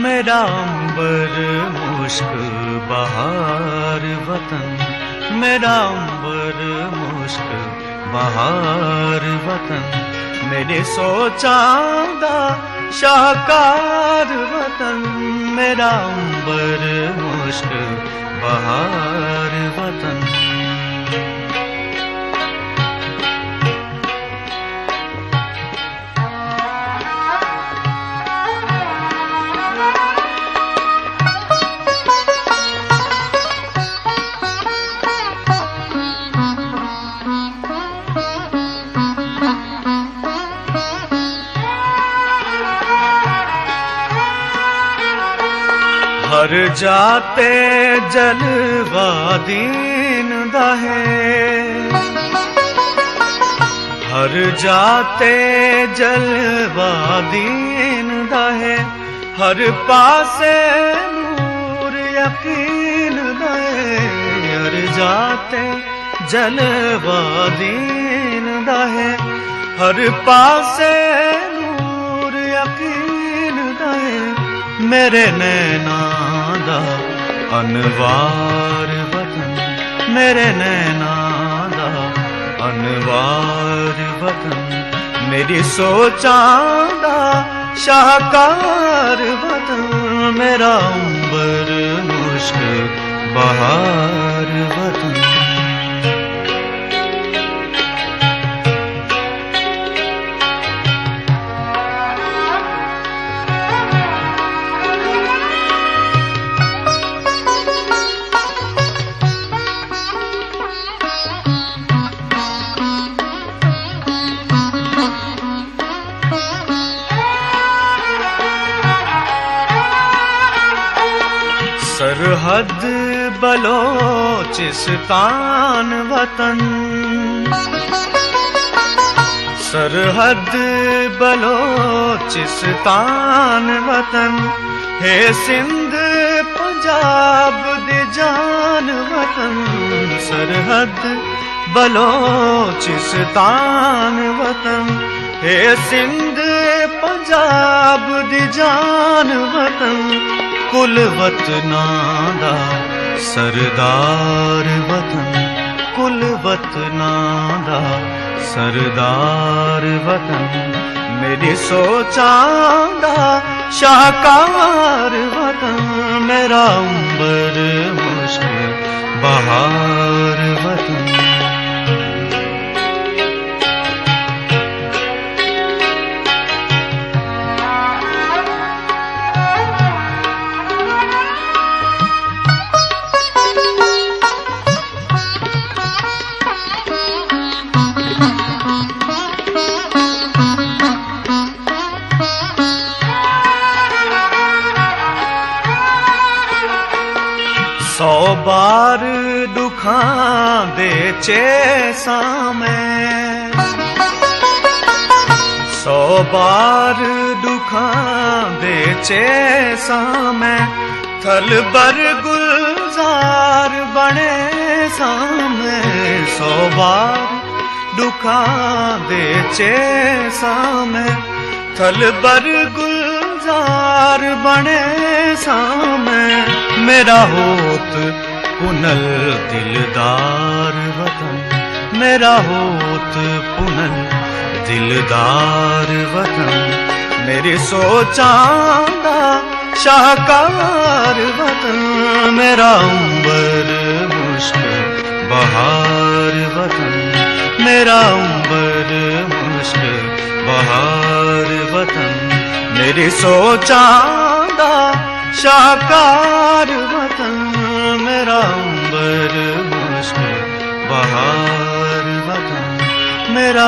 मेरा अंबर मुश्क बहार वतन, मेरा अंबर मुश्क बहार वतन, मेरे सोचांदा शाहकार वतन, मेरा अंबर मुश्क बहार वतन। हर जाते जलवा दीन दा है, हर जाते जलवा दीन दा है, हर पासे नूर यकीन दा है, हर जाते जलवा दीन दा है, हर पासे नूर यकीन दा है, मेरे नैना दा अनवार वतन, मेरे नैना दा अनवार वतन, मेरी सोचां दा शाहकार वतन, मेरा अंबर मुश्क बहार वतन। सरहद बलोचिस्तान वतन, सरहद बलोचिस्तान वतन, है सिंध पंजाब दी जान वतन, सरहद बलोचिस्तान वतन, है सिंध पंजाब दी जान वतन, कुल वतनां दा सरदार वतन, कुल वतनां दा सरदार वतन, मेरी सोचां दा शाहकार वतन, मेरा अंबर मुश्क बहार वतन। सौ बार दुखां दे चेसां में, सौ बार दुखां दे चेसां में, थल बर गुलजार बने सामे, सौ बार दुखां दे चेसां में, थल बर गुलजार बने सामे, मेरा होत पुनल दिलदार वतन, मेरा होत पुनल दिलदार वतन, मेरी सोचां दा शाहकार वतन, मेरा अंबर मुश्क बहार वतन, मेरा अंबर मुश्क बहार वतन, मेरी सोचां दा शाहकार वतन, मेरा अंबर मुश्क बहार वतन, मेरा